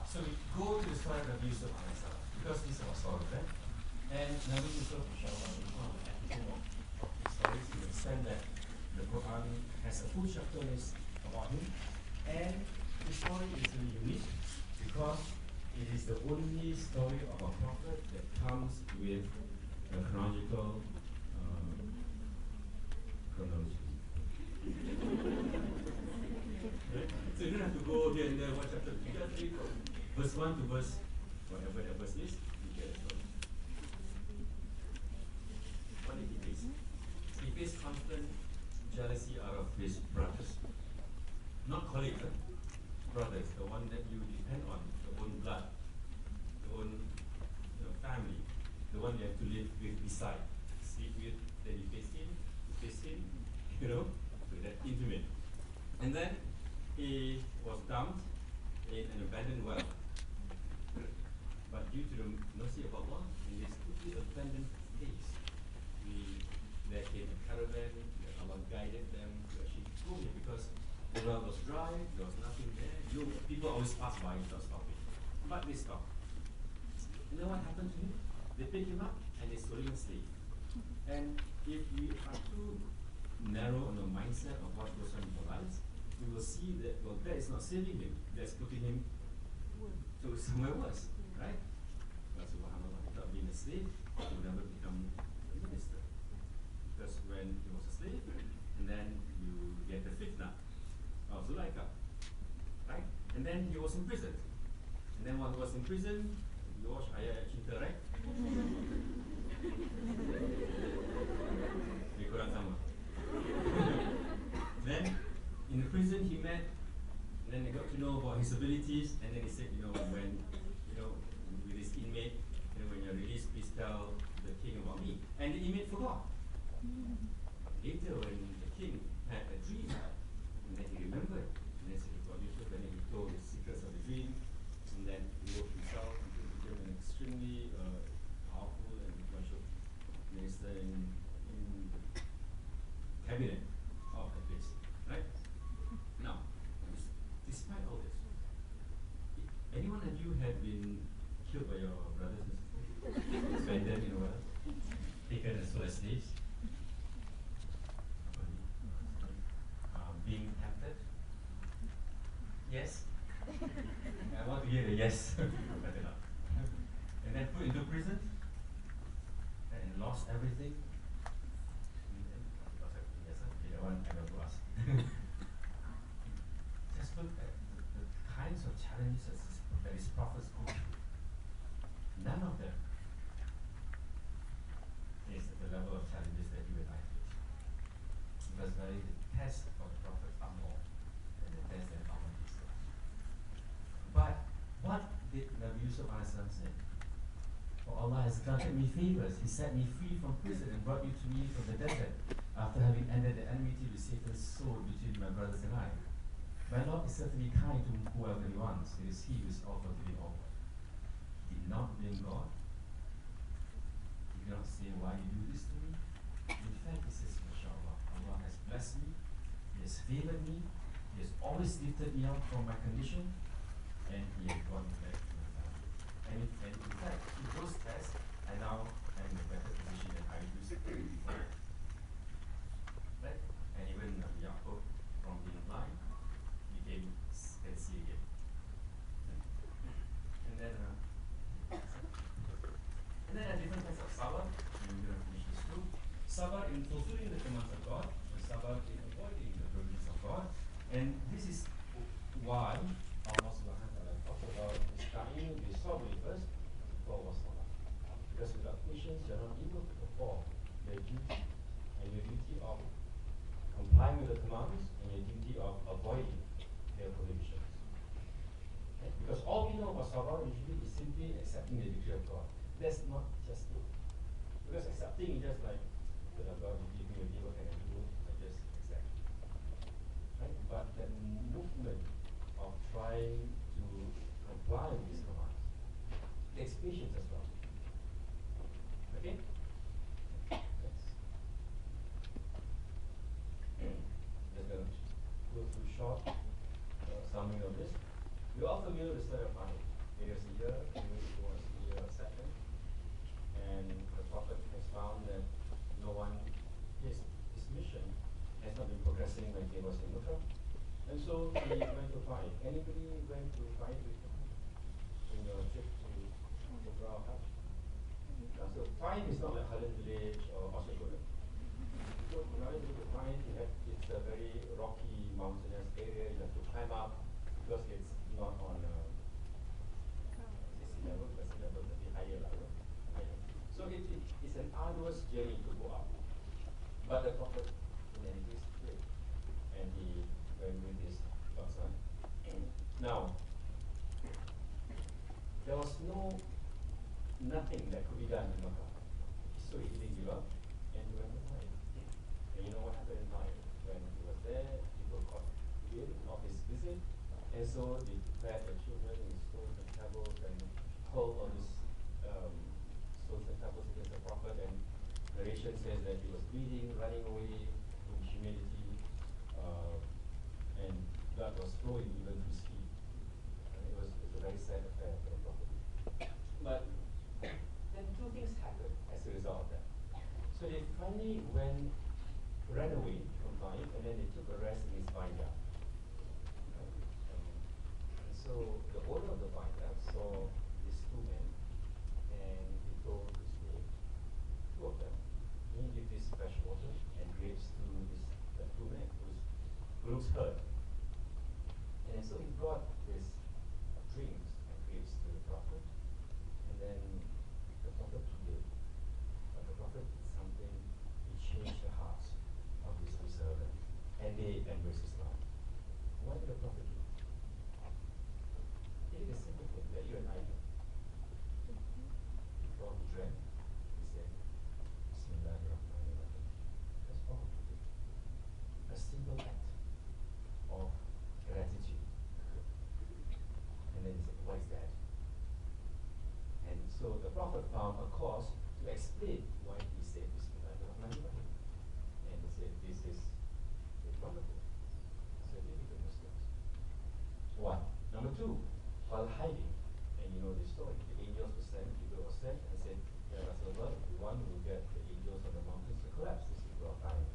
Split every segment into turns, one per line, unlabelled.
So we go to the story of Nabi Yusuf alayhi, because this is our story, right? And Nabi Yusuf, inshallah, is one of the epitome of his stories in the extent that the Quran has a full chapter list about him. And the story is really unique because it is the only story of a prophet that comes with a chronological chronology. Right? So you don't have to go here and there, one chapter. You just read from verse 1 to verse, whatever that verse is, you get a story. What did he face? He faced constant jealousy out of his brothers. Not colleagues, brothers, the one that you depend on, the own blood, the own family, the one you have to live with beside, sleep with, then you face him, so that intimate. And then he was dumped in an abandoned well. But due to the mercy of Allah, in this quickly abandoned place, there came a caravan, that Allah guided them to actually go here because the well was dry, there was nothing there. People always pass by without stopping. But they stopped. You know what happened to him? They pick him up and they sold him a slave. And if we are too narrow on the mindset of what goes on in our lives, we will see that, well, that is not saving him, that's putting him to somewhere worse, right? But subhanAllah, without being a slave, he would never become a minister. Because when he was a slave, and then you get the fitna of Zulaika, right? And then he was in prison. And then while he was in prison, you watch Ayah Cinta, right? Di Quran sama. Then in the prison he met, and then they got to know about his abilities, and then he said, when with his inmate, when you're released, please tell the king about me. And the inmate forgot. Later, when the king had a dream, and then he remembered, and then said, "God, Yusuf," and then he told the secrets of the dream, and then he wrote himself, he became an extremely powerful and influential minister in cabinet of the place, right? Now, despite all this, anyone of you have been killed by your brothers and sisters? Abandoned in a well, taken as well as slaves, being tempted? Yes? I want to hear the yes. Better not. And then put into prison and lost everything. One I don't ask. Just look at the kinds of challenges that his prophets go through. None of them is at the level of challenges that you and I face. Because the test of the prophets are more than the test that Allah gives us. But what did Nabi Yusuf say? For Allah has granted me favors. He set me free from prison and brought you to me from the desert, after having ended the enmity with Satan's sword between my brothers and I. My Lord is certainly kind to whoever he wants. It is he who is all forgiving all. He did not blame God. He did not say, "Why you do this to me?" In fact, he says, "MashaAllah, Allah has blessed me, He has favored me, He has always lifted me out from my condition, and He has brought me back to my family." And in fact, with those tests, I now am in a better position than I used to be before. Right? And even Yaqub, from being blind, can see again. And then different kinds of sabr. And we're going to finish this too. Sabr in fulfilling the commands of God, and sabr in avoiding the prohibitions of God. And this is why Allah subhanahu wa ta'ala talked about ista'inu bi sabri first before was salah. Because without patience, you're not able to perform your duty, and your duty of complying with the commands, and your duty of avoiding their prohibitions. Okay? Because all we know about sabr usually is simply accepting the decree of God. That's not just it. Because accepting is just like, God, you give me a deal, what can I do? I just accept. Right? But the movement of trying to comply with these commands takes patience as well. Okay? Next. Just going to go through short summary of this. We're all familiar with the story of Malik. listening when he was in Mecca. And so he went to Taif. Anybody went to Taif before in your trip to Umrah or Hajj? So Taif is not like Halil Village or Oshagoda. So in order to go to Taif, it's a very rocky, mountainous area. You have to climb up because it's not on sea level, but sea level is a bit higher level. So it's an arduous journey to go up. But the Prophet, in any case, did. And he went with his son. Now, there was nothing that could be done in Makkah. So he didn't give up, and he went to Taif. And you know what happened in Taif? When he was there, people caught wind of his visit, and so they prepared the children in stones and pebbles and hurled all these stones and pebbles against the Prophet. And narration says that he was bleeding, running away in humidity, and blood was flowing even to his feet. And it was a very sad affair for the Prophet. But then two things happened as a result of that. So they finally ran away from Taif, and then they took a rest in his vineyard. And so the owner of the vineyard saw these two men, and he told his slave, two of them, he give this fresh water and grapes to the two men who looks hurt. And so he brought this drinks and grapes to the Prophet, and then the Prophet did. But the Prophet did something, he changed the hearts of his servant, and they embraced Islam. What did the Prophet do? He did a simple thing that you and I do. Before he drank, he said, Bismillahirrahmanirrahim. That's all he did. A simple act of gratitude. And then he said, what is that? And so the Prophet found a cause to explain why he said Bismillahirrahmanirrahim. And he said, this is wonderful. So they became Muslims. One. Number two, while hiding, and you know the story, the angels were sent, people were sent, and said, Ya Rasulullah, if you want, we'll get the angels on the mountains to collapse these people are dying.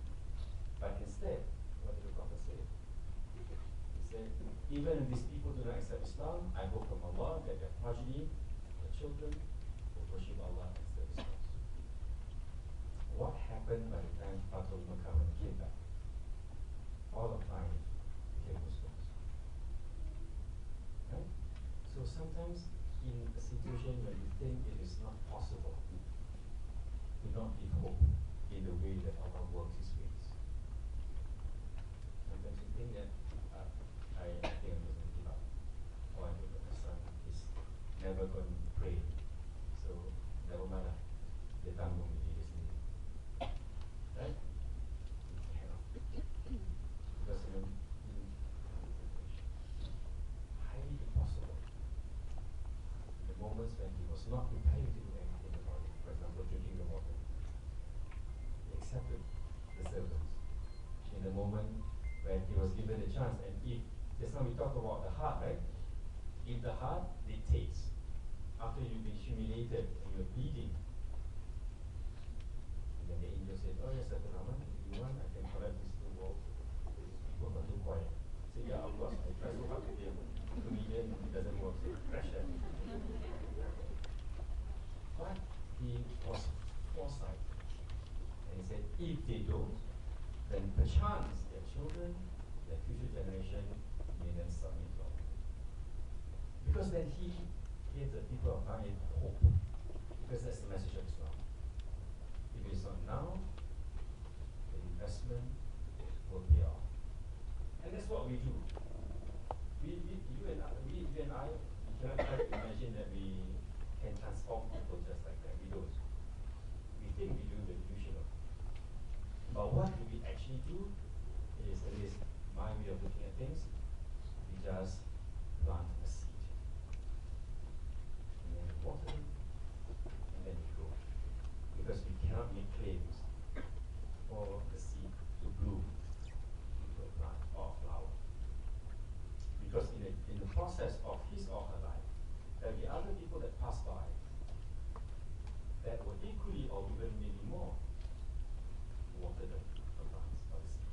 But instead, what did the Prophet say? He said, even if these people do not accept Islam, I hope from Allah that their progeny, their children, will worship Allah and serve Islam. What happened by the time Fatul Makkah when he came back? All of time became Muslims. Right? So sometimes in a situation where you think it is not possible, do not give hope in the way that Allah works His ways. Sometimes you think that I think I'm just going to give up, or I think that my son is never going to pray, so never mind lah. Dia tanggung diri dia sendiri. Right? You cannot. Because highly impossible. The moments when he was not prepared to do anything about it, for example, drinking the water, he accepted the servants. In the moment when he was given a chance, and if just now we talked about the heart, right? If the heart dictates, after you've been humiliated and you're bleeding, and then the angel said, oh yes, Saiful Rahman, if you want, I can collect these two walls. People are too quiet. Say, yeah, of course, I try so hard to be a comedian, it doesn't work, so pressure. But he was foresight. And he said, if they don't, then perchance their children, their future generation, may then submit to Allah. Because then he gave the people of Taif hope. Because that's the message of Islam. If it is not now, the investment will pay off. And that's what we do. You and I, we cannot try to imagine that we can transform people just like that. We don't. We think we do the illusion of it. But what do we actually do? Is at least my way of looking at things. We just plant a seed. And then we water it, and then we grow. Because we cannot make claims for the seed to bloom into a plant or a flower. Because in the process of his or her life, there will be other people that pass by that will equally or even maybe more water the plants or the seed,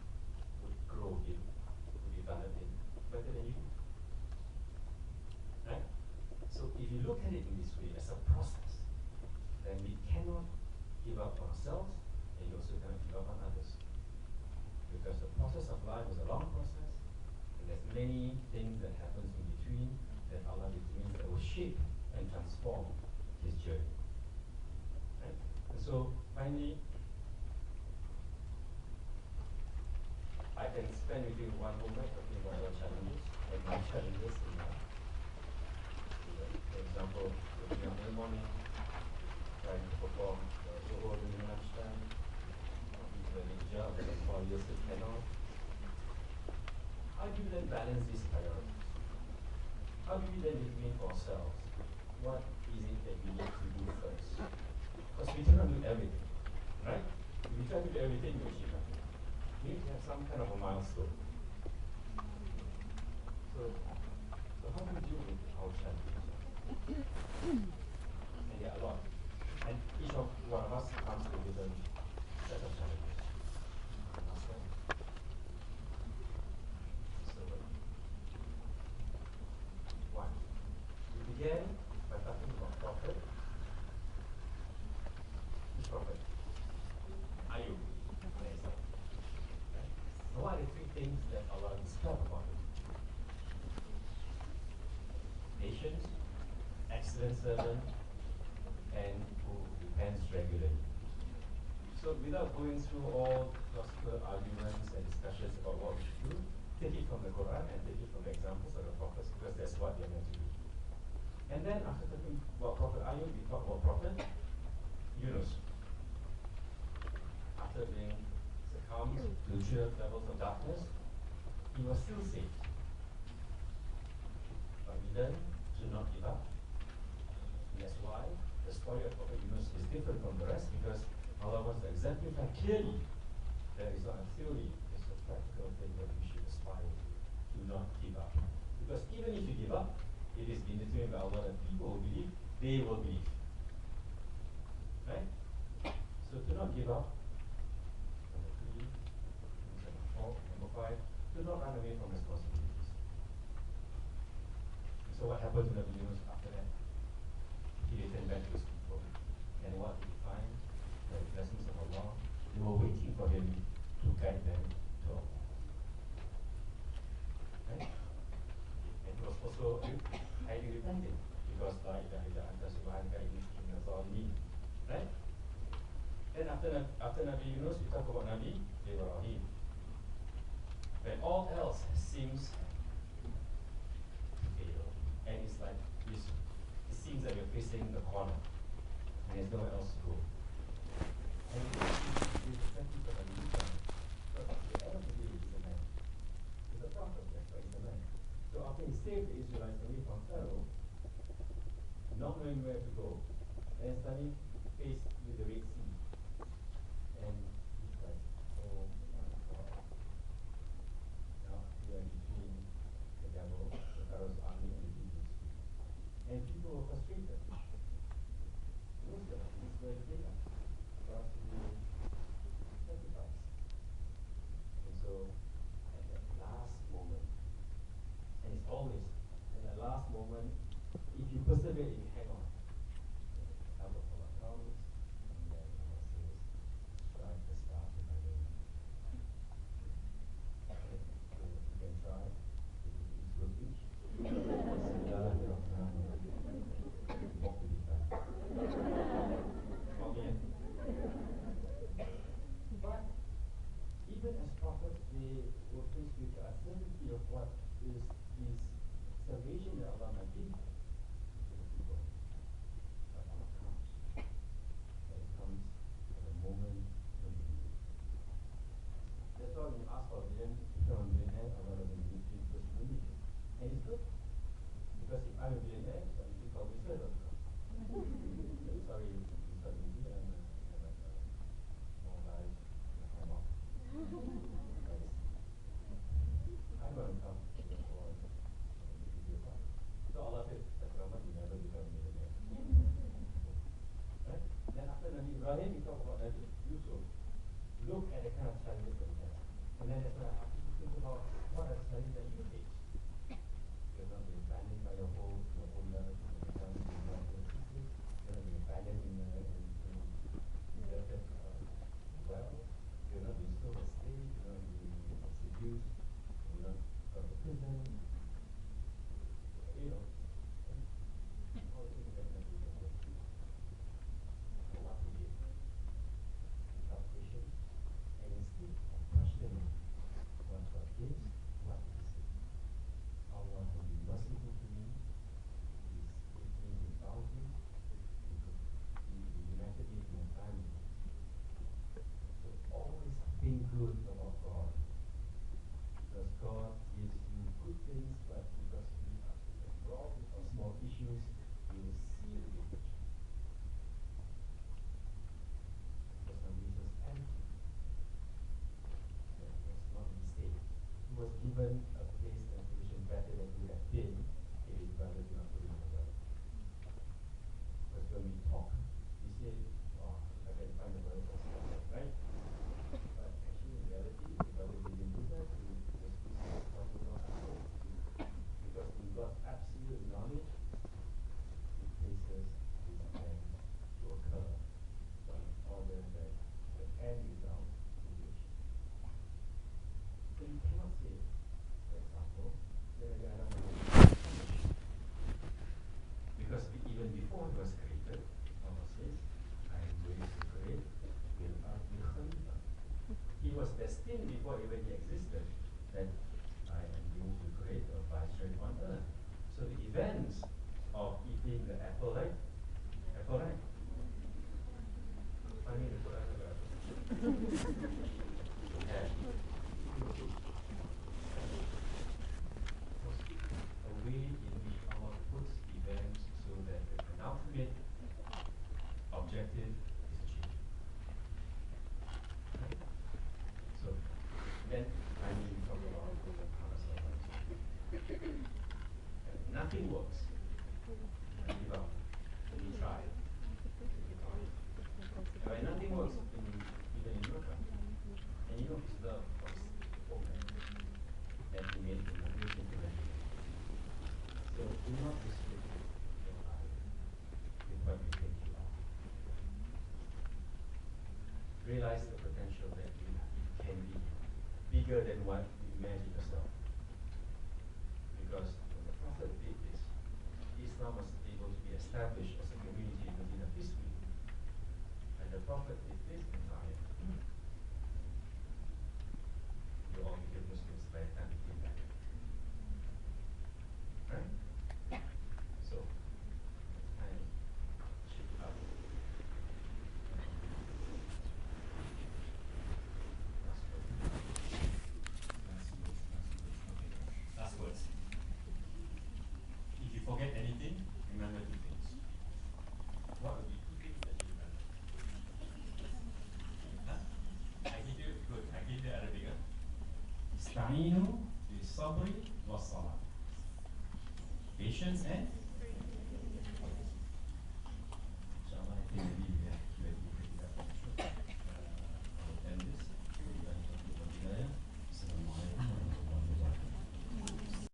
would grow life was a long process, and there's many things that happens in between that Allah determines that will shape and transform his journey. Right? And so finally, I can spend with you one moment talking about our challenges and my challenges in life. For example, waking up in the morning, trying to perform the Zuhur during lunchtime, the hijab that 4 years to 10 off. How do you then balance these priorities? How do we then determine for ourselves what is it that we need to do first? Because we cannot do everything, right? If we try to do everything, we achieve nothing. We need to have some kind of a milestone. So how do we deal with our challenges? And there are a lot. And each of one of us comes with a different set of challenges. One. We began by talking about prophet. Which prophet? Ayub. Now, what are the three things that Allah described about him? Patience, excellent servant, and who repents regularly. So without going through all philosophical arguments and discussions about what we should do, take it from the Quran and take it from the examples of the prophets, because that's what they're meant to do. And then after talking about Prophet Ayub, we talk about Prophet Yunus. After being succumbed to 12 levels of darkness, he was still saved. But we learn to not give up. And that's why the story of Prophet Yunus is different from the rest, because Allah wants to exemplify clearly that it's not a theory, it's a practical thing that we should aspire to. Do not give up. Because even if you give up, it is been determined by Allah that people who believe, they will believe. Right? So to not give up. Number 3, number 4, number 5, do not run away from responsibilities. So what happened to Nabi Yunus after that? He returned back to his people. And what did he find? The blessings of Allah, they were waiting for him to guide them to Allah. Right? And he was also highly repentant, because La ilaha illa anta subhanaka inni kuntu minaz zalimin. Right? Then after Nabi Yunus, we talk about Nabi Ibrahim. When all else seems to fail, and it's like it seems like you're facing the corner, and there's nowhere else to go. And it's the practice of Nabi Ibrahim. But at the end of the day, he's a man. He's a prophet, that's why he's a man. So after he saved the Israelites away from Pharaoh, not knowing where to go, and suddenly faced with the Red Sea. And he's like, oh my God. Now we are between the devil, the Pharaoh's army, and the Hebrews. And people were frustrated. Those are the things where they are for us to do sacrifice. And so at that last moment, and it's always at that last moment, if you persevere, you hang on. The help of Allah comes, and then Allah says, strike the staff with my name. Okay, so you can try. This will teach. Walk with it back. Okay. But even as prophets, they were faced with the uncertainty of what is this salvation that Allah might give. That's why when you ask for a million, become a millionaire, Allah doesn't give you first million. And it's good. Because if I'm a millionaire, so you call me servant. Sorry, it's not easy, and more life, I'm off. I'm going to come to the Lord and give you a part. So Allah said, Rahman, you never become a millionaire. Right? Then after Nabi Ibrahim, we talk about Nabi Yusuf. Look at the kind of challenges that we have. And then after you think about what are the challenges that you face. You're was given a place and a position better than he would have been if his brothers did not put him in the well. Because when we talk, we say, oh, if I can find the brothers, right? But actually, in reality, the brothers didn't do that. He was talking about ourselves. Because in God's absolute knowledge, He places His plans to occur in order that the end result is reached. So you cannot say, for example, because even before he was created, Allah says, I am going to create Bil Ardi Khalifa. He was destined before even he existed that I am going to create a viceroy on earth. So the events of eating the apple, right? Apple, right? Funny the Quran about a way in which Allah puts events so that the penultimate objective is achieved. Right? So then finally we talk about ourselves. And nothing works. I give up. We try. And when nothing works, even in your country, and you know His love was open, that He made the motivation to let you. So do not restrict your life with what you think you are. Realize the potential that you can be bigger than what you imagine yourself. Because when the Prophet did this, Islam was able to be established as a community in Medina peacefully. And the Prophet did this entire. You all became Muslims by the time he came back. Right? So, I shift up. Last words. If you forget anything, remember two things. What would be two things that you remember? Huh? I give you good. I give you Arabic. Ista'inu bis sabri was salah. Patience and